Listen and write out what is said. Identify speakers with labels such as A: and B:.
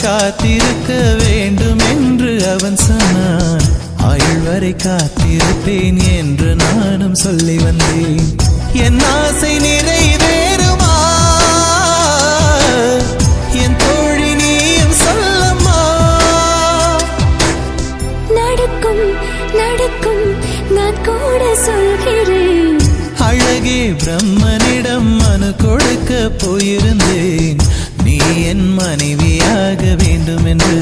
A: காத்திருக்க வேண்டும் என்று அவன் சொன்னான். ஆயுள் வரை காத்திருப்பேன் என்று நானும் சொல்லி வந்தேன். என் ஆசை நிறைவேறுமா என் தோழி நீயும் சொல்லம்மா.
B: நடக்கும் நடக்கும் நான் கூட சொல்கிறேன்.
A: அழகே பிரம்மனிடம் மனு கொடுக்க போயிருந்தேன், நீ என் மனைவியாக வேண்டும் என்று.